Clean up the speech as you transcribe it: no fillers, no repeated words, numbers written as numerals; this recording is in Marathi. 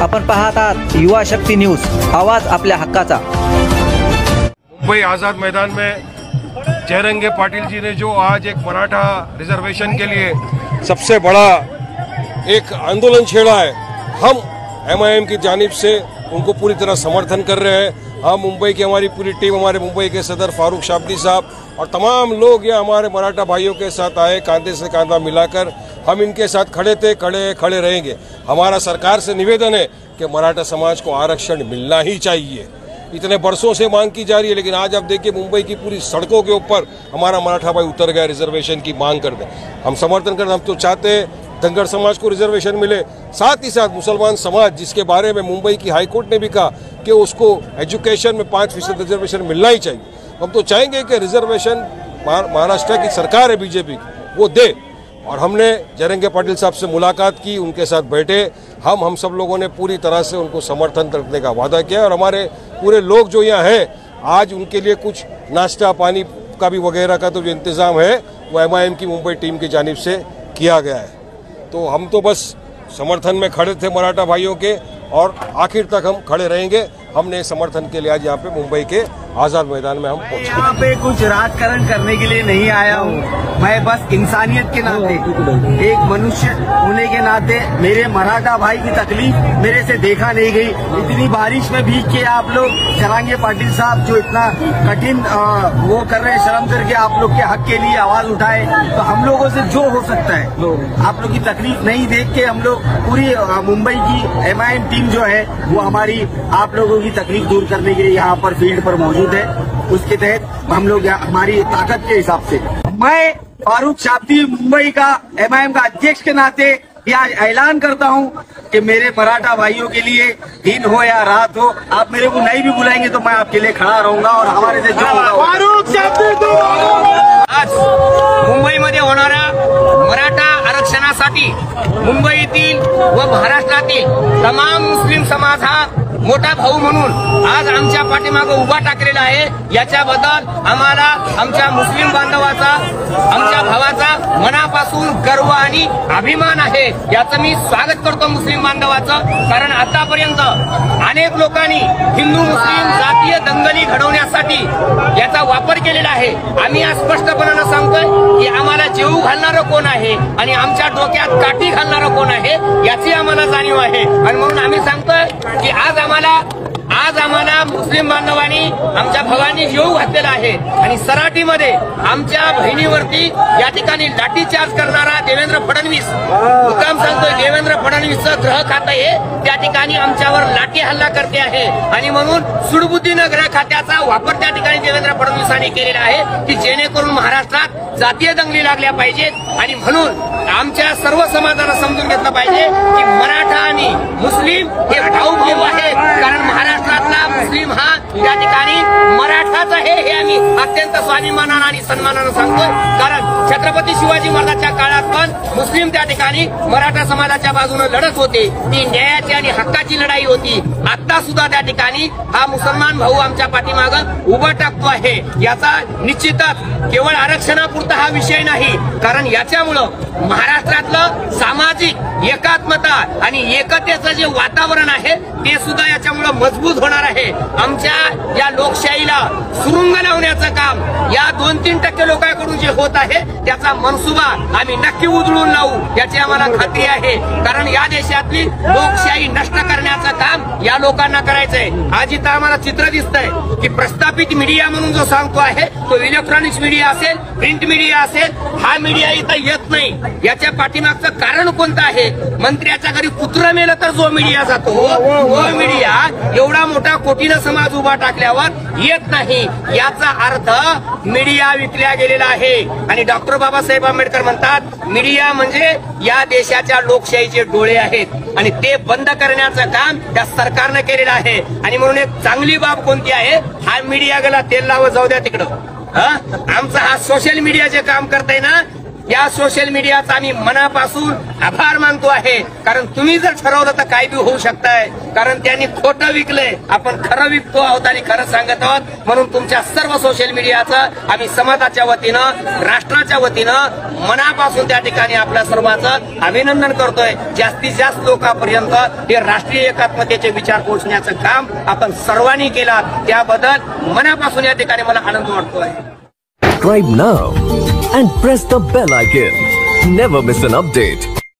आपण पाहत आहात युवा शक्ती न्यूज, आवाज आपल्या हक्काचा। मुंबई आज़ाद मैदान में जयरंगे पाटिल जी ने जो आज एक मराठा रिजर्वेशन के लिए सबसे बड़ा एक आंदोलन छेड़ा है, हम MIM की जानिब से उनको पूरी तरह समर्थन कर रहे हैं। हम मुंबई की हमारी पूरी टीम, हमारे मुंबई के सदर फारूक शाब्दी साहब और तमाम लोग यहाँ हमारे मराठा भाइयों के साथ आए, कांधे से कांधा मिलाकर हम इनके साथ खड़े थे, खड़े रहेंगे। हमारा सरकार से निवेदन है कि मराठा समाज को आरक्षण मिलना ही चाहिए। इतने बरसों से मांग की जा रही है, लेकिन आज आप देखिए मुंबई की पूरी सड़कों के ऊपर हमारा मराठा भाई उतर गया रिजर्वेशन की मांग करने। हम समर्थन करते, हम तो चाहते हैं धनगर समाज को रिजर्वेशन मिले, साथ ही साथ मुसलमान समाज जिसके बारे में मुंबई की हाईकोर्ट ने भी कहा कि उसको एजुकेशन में 5% रिजर्वेशन मिलना ही चाहिए। हम तो चाहेंगे कि रिजर्वेशन महाराष्ट्र की सरकार है बीजेपी की, वो दे। और हमने जयरंगे पाटिल साहब से मुलाकात की, उनके साथ बैठे, हम सब लोगों ने पूरी तरह से उनको समर्थन करने का वादा किया। और हमारे पूरे लोग जो यहाँ हैं, आज उनके लिए कुछ नाश्ता पानी का भी वगैरह का तो जो इंतज़ाम है वो MIM की मुंबई टीम की जानिब से किया गया है। तो हम तो बस समर्थन में खड़े थे मराठा भाइयों के, और आखिर तक हम खड़े रहेंगे। हमने समर्थन के लिए आज यहाँ पे मुंबई के आज़ाद मैदान में हम पहुंचे। यहाँ पे कुछ राजकारण करने के लिए नहीं आया हूँ, मैं बस इंसानियत के नाते, एक मनुष्य होने के नाते मेरे मराठा भाई की तकलीफ मेरे से देखा नहीं गई। इतनी बारिश में भीग के आप लोग जयरंगे पाटिल साहब जो इतना कठिन वो कर रहे हैं, शर्म करके आप लोग के हक के लिए आवाज उठाए, तो हम लोगों से जो हो सकता है, आप लोग की तकलीफ नहीं देख के हम लोग पूरी मुंबई की MIM टीम जो है वो हमारी आप लोगों की तकलीफ दूर करने के लिए यहाँ पर फील्ड पर मौजूद है। उसके तहत हम लोग हमारी ताकत के हिसाब से, मैं फारूक शाब्दी मुंबई का MIM का अध्यक्ष के नाते आज ऐलान करता हूँ कि मेरे मराठा भाइयों के लिए दिन हो या रात हो, आप मेरे को नहीं भी बुलाएंगे तो मैं आपके लिए खड़ा रहूंगा और हमारे से जो आज मुंबईमध्ये होणाऱ्या मराठा आरक्षणासाठी मुंबईतील व महाराष्ट्रातील तमाम मुस्लिम समाज हा मोठा भाऊ म्हणून आज आमच्या पाठीमागे उभा टाकलेला आहे। याच्याबद्दल आम्हाला आमच्या मुस्लिम बांधवाचा, आमच्या भावाचा मनापासून गर्व आणि अभिमान आहे। याचं मी स्वागत करतो मुस्लिम बांधवाचं, कारण आतापर्यंत अनेक लोकांनी हिंदू मुस्लिम जातीय दंगली घडवण्यासाठी याचा वापर केलेला आहे। आम्ही आज स्पष्टपणाने सांगतोय की आम्हाला जेऊ घालणारं कोण आहे आणि आमच्या डोक्यात काठी घालणारं कोण आहे याची आम्हाला जाणीव आहे। आणि म्हणून आम्ही सांगतोय की आज आम्हाला मुस्लिम बांधवांनी, आमच्या भावांनी जीव घातलेला आहे। आणि सराटीमध्ये आमच्या बहिणीवरती या ठिकाणी लाठीचार्ज करणारा देवेंद्र फडणवीस, मुद्दाम सांगतोय देवेंद्र फडणवीसचं ग्रह खातं हे त्या ठिकाणी आमच्यावर लाठी हल्ला करते आहे। आणि म्हणून सुडबुद्धीनं ग्रह खात्याचा वापर त्या ठिकाणी देवेंद्र फडणवीसांनी केलेला आहे की जेणेकरून महाराष्ट्रात जातीय दंगली लागल्या पाहिजेत। आणि म्हणून आमच्या सर्व समाजाला समजून घेतलं पाहिजे की मराठा आणि मुस्लिम हे भाऊ भाऊ आहेत, कारण महाराष्ट्रातला मुस्लिम हा त्या ठिकाणी मराठाच आहे हे आम्ही अत्यंत स्वाभिमानानं आणि सन्मानानं सांगतोय। कारण छत्रपती शिवाजी महाराजांच्या काळात पण मुस्लिम त्या ठिकाणी मराठा समाजाच्या बाजूने लढत होते, ती न्यायाची आणि हक्काची लढाई होती। आता सुद्धा त्या ठिकाणी हा मुसलमान भाऊ आमच्या पाठीमागं उभा टाकतो आहे। याचा निश्चितच केवळ आरक्षणापुरता हा विषय नाही, कारण याच्यामुळं महाराष्ट्रातलं सामाजिक एकात्मता आणि एकतेचं जे वातावरण आहे ते सुद्धा याच्यामुळे मजबूत होणार आहे। आमच्या या लोकशाहीला सुरुंग लावण्याचं काम या 2-3% लोकांकडून जे होत आहे त्याचा मनसुबा आम्ही नक्की उधळून लावू याची आम्हाला खात्री आहे। कारण या देशातली लोकशाही नष्ट करण्याचं काम या लोकांना करायचंय। आज इथं आम्हाला चित्र दिसतंय की प्रस्थापित मीडिया म्हणून जो सांगतो आहे तो इलेक्ट्रॉनिक्स मीडिया असेल, प्रिंट मीडिया असेल, हा मीडिया इथं येत नाही। याच्या पाठीमागचं कारण कोणतं आहे? मंत्र्याच्या घरी कुत्रं मेलं तर जो मीडिया जातो तो मीडिया एवढा मोठा कोटीनं समाज उभा टाकल्यावर येत नाही। याचा अर्थ मीडिया विकल्या गेलेला आहे। आणि डॉक्टर बाबासाहेब आंबेडकर म्हणतात मीडिया म्हणजे या देशाच्या लोकशाहीचे डोळे आहेत आणि ते बंद करण्याचं काम त्या सरकारनं केलेलं आहे। आणि म्हणून एक चांगली बाब कोणती आहे? हा मीडिया गेला तेल लावत जाऊ द्या तिकडं, आमचा हा सोशल मीडिया जे काम करताय ना या सोशल मीडियाचा आम्ही मनापासून आभार मानतो आहे. कारण तुम्ही जर ठरवलं तर काय बी होऊ शकताय. कारण त्यांनी खोटं विकलंय, आपण खरं विकतो आहोत आणि खरं सांगत आहोत. म्हणून तुमच्या सर्व सोशल मीडियाचं आम्ही समाजाच्या वतीनं, राष्ट्राच्या वतीनं मनापासून त्या ठिकाणी आपल्या सर्वांचं अभिनंदन करतोय. जास्तीत जास्त लोकांपर्यंत हे राष्ट्रीय एकात्मतेचे विचार पोहोचण्याचं काम आपण सर्वांनी केला, त्याबद्दल मनापासून या ठिकाणी मला आनंद वाटतोय. Subscribe now and press the bell icon. Never miss an update.